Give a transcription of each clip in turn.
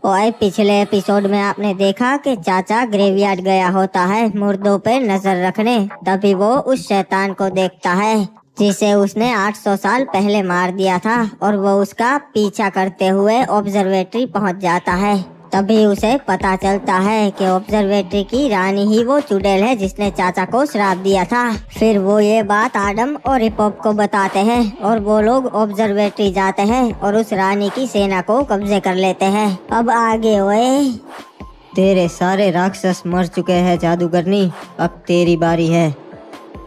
और पिछले एपिसोड में आपने देखा कि चाचा ग्रेवयार्ड गया होता है मुर्दों पे नजर रखने। तभी वो उस शैतान को देखता है जिसे उसने 800 साल पहले मार दिया था, और वो उसका पीछा करते हुए ऑब्जर्वेटरी पहुंच जाता है। तभी उसे पता चलता है कि ऑब्जर्वेटरी की रानी ही वो चुड़ैल है जिसने चाचा को श्राप दिया था। फिर वो ये बात आडम और हिप्पोप को बताते हैं और वो लोग ऑब्जर्वेटरी जाते हैं और उस रानी की सेना को कब्जे कर लेते हैं। अब आगे हुए। तेरे सारे राक्षस मर चुके हैं जादूगरनी, अब तेरी बारी है।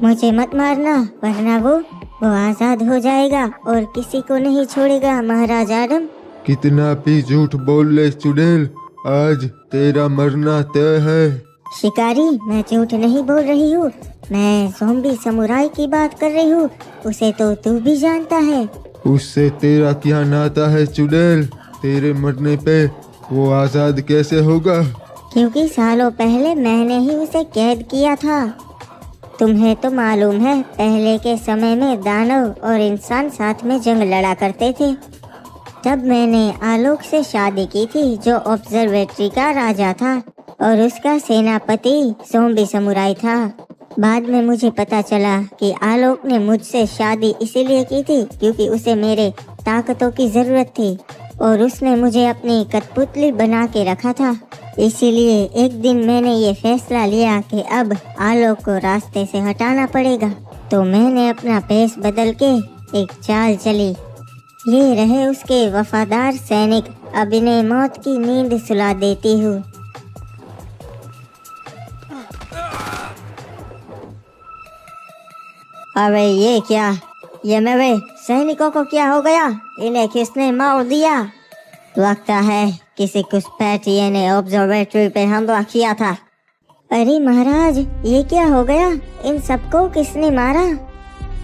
मुझे मत मारना, वरना वो आजाद हो जाएगा और किसी को नहीं छोड़ेगा महाराज आडम। कितना भी झूठ बोल ले चुड़ैल, आज तेरा मरना तय है। शिकारी, मैं झूठ नहीं बोल रही हूँ, मैं ज़ॉम्बी समुराई की बात कर रही हूँ। उसे तो तू भी जानता है। उससे तेरा क्या नाता है चुड़ैल? तेरे मरने पे वो आजाद कैसे होगा? क्योंकि सालों पहले मैंने ही उसे कैद किया था। तुम्हें तो मालूम है, पहले के समय में दानव और इंसान साथ में जंग लड़ा करते थे। तब मैंने आलोक से शादी की थी, जो ऑब्जर्वेटरी का राजा था, और उसका सेनापति ज़ॉम्बी समुराई था। बाद में मुझे पता चला कि आलोक ने मुझसे शादी इसीलिए की थी क्योंकि उसे मेरे ताकतों की जरूरत थी, और उसने मुझे अपनी कठपुतली बना के रखा था। इसीलिए एक दिन मैंने ये फैसला लिया कि अब आलोक को रास्ते से हटाना पड़ेगा। तो मैंने अपना भेष बदल के एक चाल चली। ये रहे उसके वफादार सैनिक, अब इन्हें मौत की नींद सुला देती हूँ। अबे ये क्या? ये मेरे सैनिकों को क्या हो गया? इन्हें किसने मार दिया? लगता है किसी घुसपैठिए ने ऑब्जर्वेटरी पे हमला किया था। अरे महाराज, ये क्या हो गया? इन सबको किसने मारा?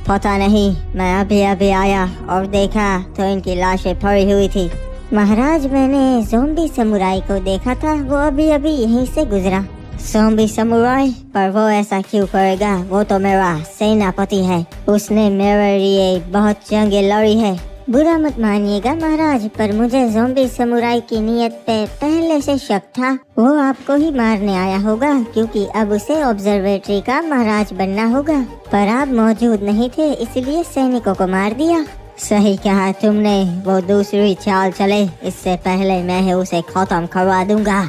पता नहीं, मैं अभी अभी आया और देखा तो इनकी लाशें पड़ी हुई थी। महाराज, मैंने ज़ॉम्बी समुराई को देखा था, वो अभी अभी यहीं से गुजरा। Zombie samurai? पर वो ऐसा क्यों करेगा? वो तो मेरा सेनापति है, उसने मेरे लिए बहुत जंगें लड़ी है। बुरा मत मानिएगा महाराज, पर मुझे ज़ॉम्बी समुराई की नीयत पे पहले से शक था। वो आपको ही मारने आया होगा क्योंकि अब उसे ऑब्जर्वेटरी का महाराज बनना होगा, पर आप मौजूद नहीं थे इसलिए सैनिकों को मार दिया। सही कहा तुमने, वो दूसरी चाल चले, इससे पहले मैं उसे खत्म करवा दूंगा।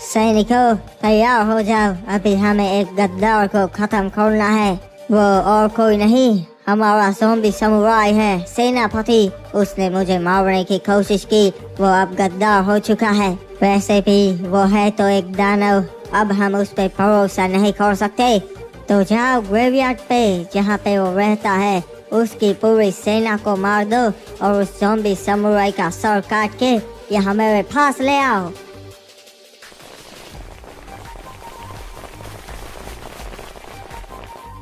सैनिकों, तैयार हो जाओ, अभी हमें एक गद्दार को खत्म करना है। वो और कोई नहीं, हमारा ज़ॉम्बी समुराई है, सेनापति। उसने मुझे मारने की कोशिश की, वो अब गद्दार हो चुका है। वैसे भी वो है तो एक दानव, अब हम उस पे भरोसा नहीं कर सकते। तो जाओ ग्रेवयार्ड पे जहाँ पे वो रहता है, उसकी पूरी सेना को मार दो और उस ज़ॉम्बी समुराई का सर काट के यहाँ मेरे पास ले आओ।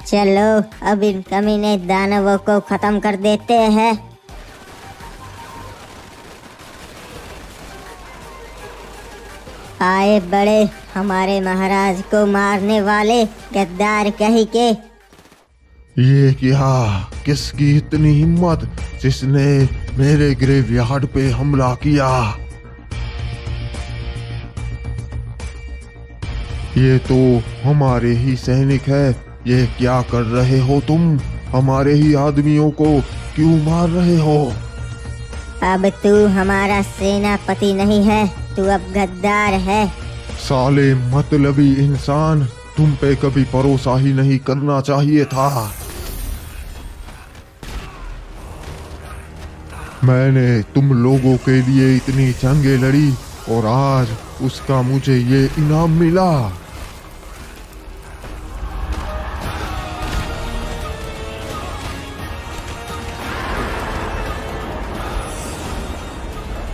चलो, अब इन कमीने दानवों को खत्म कर देते हैं। आए बड़े, हमारे महाराज को मारने वाले गद्दार कहीं के। ये क्या? किसकी इतनी हिम्मत जिसने मेरे ग्रेवयार्ड पे हमला किया? ये तो हमारे ही सैनिक है। ये क्या कर रहे हो तुम? हमारे ही आदमियों को क्यों मार रहे हो? अब तू हमारा सेनापति नहीं है, तू अब गद्दार है। साले मतलबी इंसान, तुम पे कभी भरोसा ही नहीं करना चाहिए था। मैंने तुम लोगों के लिए इतनी जंगें लड़ी और आज उसका मुझे ये इनाम मिला।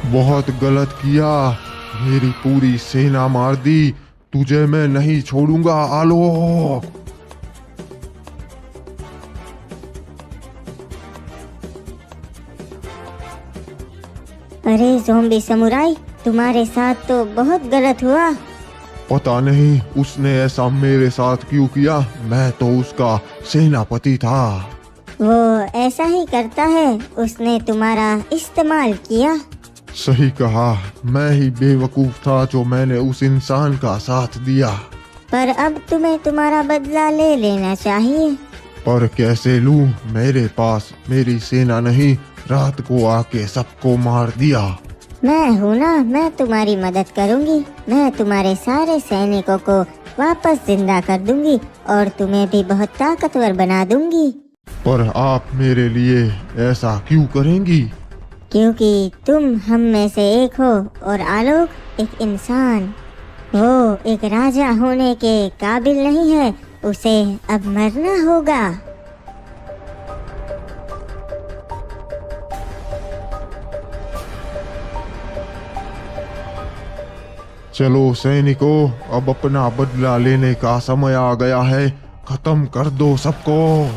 बहुत गलत किया, मेरी पूरी सेना मार दी। तुझे मैं नहीं छोड़ूंगा आलोक। अरे ज़ॉम्बी समुराई, तुम्हारे साथ तो बहुत गलत हुआ। पता नहीं उसने ऐसा मेरे साथ क्यों किया, मैं तो उसका सेनापति था। वो ऐसा ही करता है, उसने तुम्हारा इस्तेमाल किया। सही कहा, मैं ही बेवकूफ था जो मैंने उस इंसान का साथ दिया। पर अब तुम्हें तुम्हारा बदला ले लेना चाहिए। पर कैसे लूं? मेरे पास मेरी सेना नहीं, रात को आके सबको मार दिया। मैं हूँ ना, मैं तुम्हारी मदद करूँगी। मैं तुम्हारे सारे सैनिकों को वापस जिंदा कर दूंगी और तुम्हें भी बहुत ताकतवर बना दूंगी। पर आप मेरे लिए ऐसा क्यों करेंगी? क्योंकि तुम हम में से एक हो और आलोक एक इंसान। वो एक राजा होने के काबिल नहीं है, उसे अब मरना होगा। चलो सैनिकों, अब अपना बदला लेने का समय आ गया है। खत्म कर दो सबको।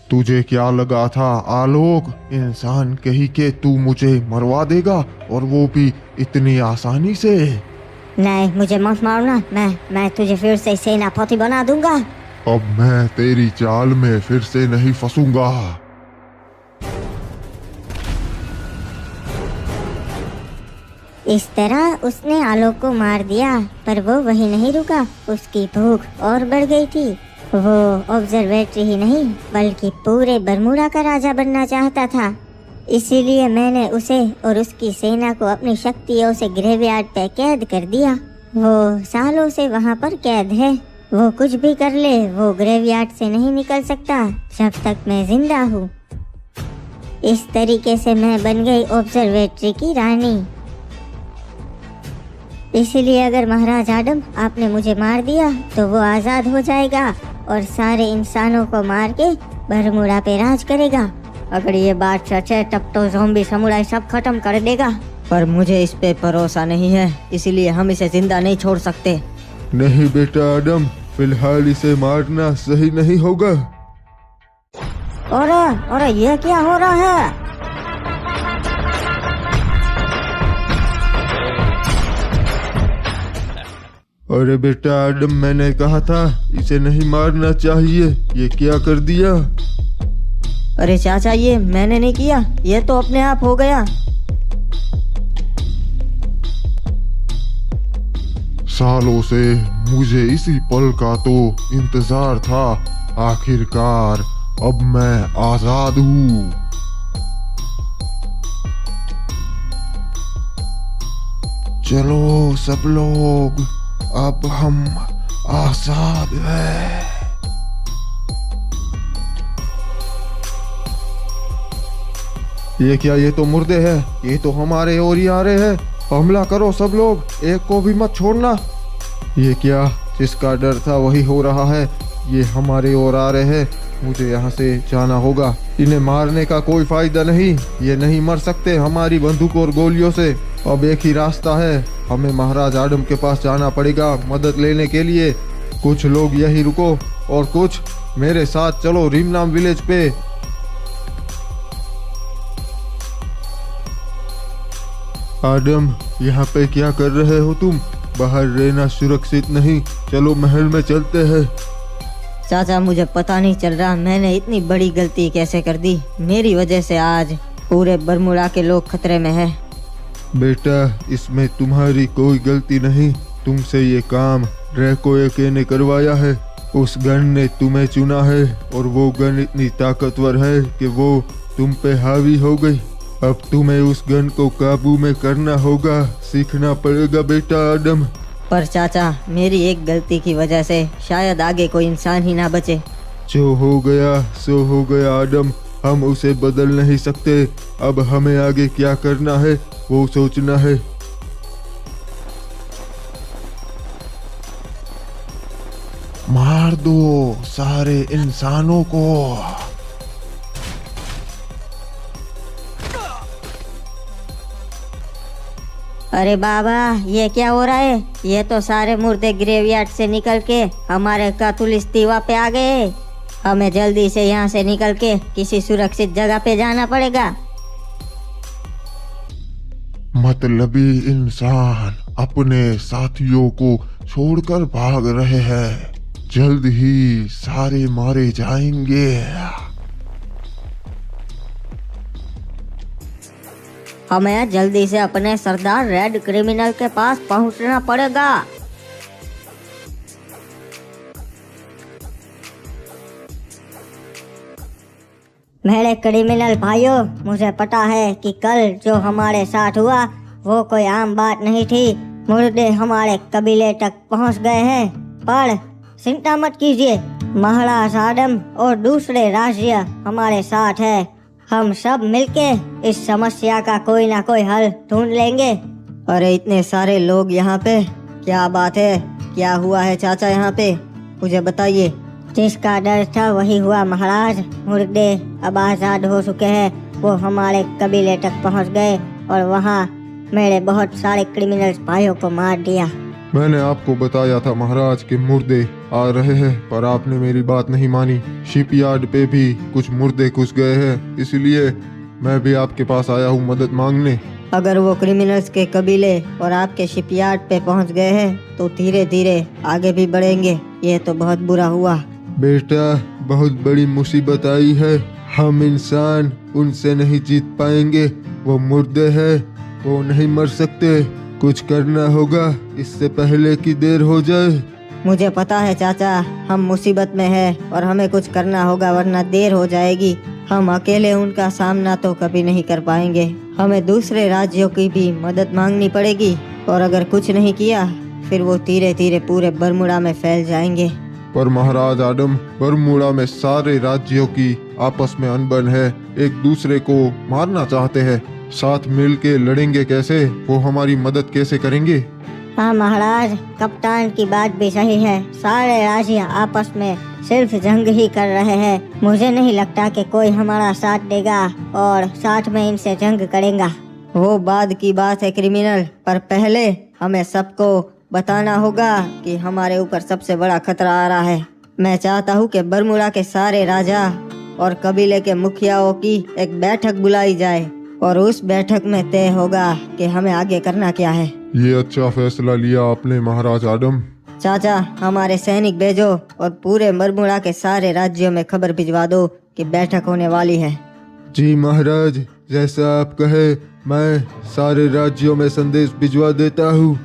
तुझे क्या लगा था आलोक, इंसान कही के तू मुझे मरवा देगा, और वो भी इतनी आसानी से? नहीं, मुझे मत मारना। मैं तुझे फिर से सेनापति बना दूंगा। अब मैं तेरी चाल में फिर से नहीं फंसूंगा। इस तरह उसने आलोक को मार दिया, पर वो वही नहीं रुका। उसकी भूख और बढ़ गई थी। वो ऑब्जर्वेटरी ही नहीं बल्कि पूरे बरमूडा का राजा बनना चाहता था। इसीलिए मैंने उसे और उसकी सेना को अपनी शक्तियों से ग्रेवयार्ड पे कैद कर दिया। वो सालों से वहाँ पर कैद है। वो कुछ भी कर ले, वो ग्रेवयार्ड से नहीं निकल सकता जब तक मैं जिंदा हूँ। इस तरीके से मैं बन गई ऑब्जर्वेटरी की रानी। इसलिए अगर महाराज आडम आपने मुझे मार दिया तो वो आज़ाद हो जाएगा और सारे इंसानों को मार के बरमूडा पे राज करेगा। अगर ये बात सच है तब तो ज़ॉम्बी समुराई सब खत्म कर देगा। पर मुझे इस पे भरोसा नहीं है, इसीलिए हम इसे जिंदा नहीं छोड़ सकते। नहीं बेटा आडम, फिलहाल इसे मारना सही नहीं होगा। अरे ये क्या हो रहा है? अरे बेटा आडम, मैंने कहा था इसे नहीं मारना चाहिए, ये क्या कर दिया? अरे चाचा, ये मैंने नहीं किया, ये तो अपने आप हो गया। सालों से मुझे इसी पल का तो इंतजार था। आखिरकार अब मैं आजाद हूँ। चलो सब लोग, अब हम आजाद हैं। ये क्या? ये तो मुर्दे हैं। ये तो हमारे ओर ही आ रहे हैं। हमला करो सब लोग, एक को भी मत छोड़ना। ये क्या? जिसका डर था वही हो रहा है। ये हमारे ओर आ रहे हैं। मुझे यहाँ से जाना होगा। इन्हें मारने का कोई फायदा नहीं। ये नहीं मर सकते हमारी बंदूक और गोलियों से। अब एक ही रास्ता है, हमें महाराज आडम के पास जाना पड़ेगा मदद लेने के लिए। कुछ लोग यही रुको और कुछ मेरे साथ चलो रीमनाम विलेज पे। आडम, यहाँ पे क्या कर रहे हो तुम? बाहर रहना सुरक्षित नहीं। चलो महल में चलते हैं। चाचा, मुझे पता नहीं चल रहा मैंने इतनी बड़ी गलती कैसे कर दी। मेरी वजह से आज पूरे बरमूडा के लोग खतरे में हैं। बेटा, इसमें तुम्हारी कोई गलती नहीं। तुमसे ये काम ड्रैको एके ने करवाया है। उस गन ने तुम्हें चुना है और वो गन इतनी ताकतवर है कि वो तुम पे हावी हो गई। अब तुम्हें उस गन को काबू में करना होगा। सीखना पड़ेगा बेटा आडम। पर चाचा, मेरी एक गलती की वजह से शायद आगे कोई इंसान ही ना बचे। जो हो गया सो हो गया आडम, हम उसे बदल नहीं सकते। अब हमें आगे क्या करना है वो सोचना है। मार दो सारे इंसानों को। अरे बाबा, ये क्या हो रहा है? ये तो सारे मुर्दे ग्रेवयार्ड से निकल के हमारे कातुलिस्तीवा पे आ गए। हमें जल्दी से यहाँ से निकल के किसी सुरक्षित जगह पे जाना पड़ेगा। मतलबी इंसान अपने साथियों को छोड़कर भाग रहे हैं। जल्द ही सारे मारे जाएंगे। हमें जल्दी से अपने सरदार रेड क्रिमिनल के पास पहुंचना पड़ेगा। मेरे क्रिमिनल भाइयों, मुझे पता है कि कल जो हमारे साथ हुआ वो कोई आम बात नहीं थी। मुर्दे हमारे कबीले तक पहुंच गए हैं, पर चिंता मत कीजिए, महाराज आदम और दूसरे राज्य हमारे साथ है। हम सब मिलके इस समस्या का कोई ना कोई हल ढूंढ लेंगे। अरे इतने सारे लोग यहाँ पे, क्या बात है? क्या हुआ है चाचा यहाँ पे? मुझे बताइए। जिसका डर था वही हुआ महाराज। मुर्दे अब आजाद हो चुके हैं। वो हमारे कबीले तक पहुँच गए और वहाँ मेरे बहुत सारे क्रिमिनल्स भाइयों को मार दिया। मैंने आपको बताया था महाराज कि मुर्दे आ रहे हैं, पर आपने मेरी बात नहीं मानी। शिपयार्ड पे भी कुछ मुर्दे घुस गए हैं, इसलिए मैं भी आपके पास आया हूँ मदद मांगने। अगर वो क्रिमिनल्स के कबीले और आपके शिपयार्ड पे पहुंच गए हैं तो धीरे धीरे आगे भी बढ़ेंगे। ये तो बहुत बुरा हुआ। बेटा, बहुत बड़ी मुसीबत आई है। हम इंसान उनसे नहीं जीत पाएंगे। वो मुर्दे हैं, वो नहीं मर सकते। कुछ करना होगा इससे पहले कि देर हो जाए। मुझे पता है चाचा, हम मुसीबत में हैं और हमें कुछ करना होगा वरना देर हो जाएगी। हम अकेले उनका सामना तो कभी नहीं कर पाएंगे। हमें दूसरे राज्यों की भी मदद मांगनी पड़ेगी और अगर कुछ नहीं किया फिर वो धीरे धीरे पूरे बरमुडा में फैल जाएंगे। पर महाराज आदम, बरमूडा में सारे राज्यों की आपस में अनबन है, एक दूसरे को मारना चाहते हैं। साथ मिलके लड़ेंगे कैसे? वो हमारी मदद कैसे करेंगे? हाँ महाराज, कप्तान की बात भी सही है। सारे राज्य आपस में सिर्फ जंग ही कर रहे हैं। मुझे नहीं लगता कि कोई हमारा साथ देगा और साथ में इनसे जंग करेगा। वो बाद की बात है क्रिमिनल, पर पहले हमें सबको बताना होगा कि हमारे ऊपर सबसे बड़ा खतरा आ रहा है। मैं चाहता हूँ कि बरमुडा के सारे राजा और कबीले के मुखियाओं की एक बैठक बुलाई जाए और उस बैठक में तय होगा कि हमें आगे करना क्या है। ये अच्छा फैसला लिया आपने महाराज आदम। चाचा, हमारे सैनिक भेजो और पूरे बरमुडा के सारे राज्यों में खबर भिजवा दो कि बैठक होने वाली है। जी महाराज, जैसा आप कहे मैं सारे राज्यों में संदेश भिजवा देता हूँ।